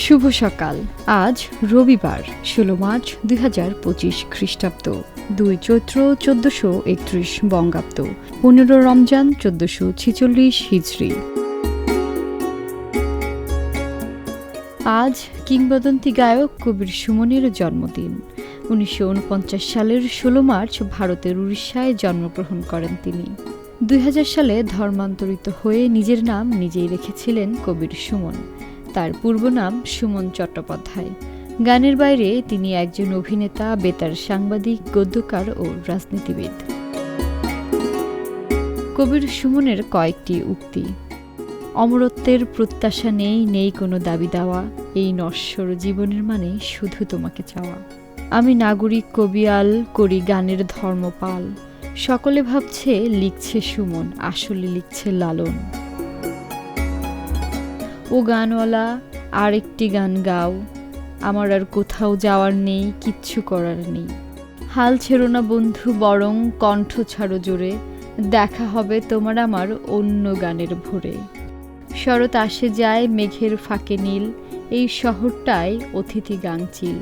শুভ সকাল। আজ রবিবার ১৬ মার্চ ২০২৫ খ্রিস্টাব্দ, ২ চৈত্র ১৪৩১ বঙ্গাব্দ, ১৫ রমজান ১৪৪৬ হিজরি। আজ কিংবদন্তি গায়ক কবির সুমনের জন্মদিন। ১৯৪৯ সালের ১৬ মার্চ ভারতের উড়িষ্যায় জন্মগ্রহণ করেন তিনি। ২০০০ সালে ধর্মান্তরিত হয়ে নিজের নাম নিজেই রেখেছিলেন কবির সুমন। তার পূর্ব নাম সুমন চট্টোপাধ্যায়। গানের বাইরে তিনি একজন অভিনেতা, বেতার সাংবাদিক, গদ্যকার ও রাজনীতিবিদ। কবির সুমনের কয়েকটি উক্তি: অমরত্বের প্রত্যাশা নেই, নেই কোনো দাবি দেওয়া, এই নশ্বর জীবনের মানে শুধু তোমাকে চাওয়া। আমি নাগরিক কবিয়াল, করি গানের ধর্মপাল, সকলে ভাবছে লিখছে সুমন, আসলে লিখছে লালন। ও গানওয়ালা, আরেকটি গান গাও, আমার আর কোথাও যাওয়ার নেই, কিচ্ছু করার নেই। হাল ছেড়ো না বন্ধু, বরং কণ্ঠ ছাড়ো জোরে, দেখা হবে তোমার আমার অন্য গানের ভোরে। শরৎ আসে যায় মেঘের ফাঁকে নীল, এই শহরটায় অতিথি গাঙচিল।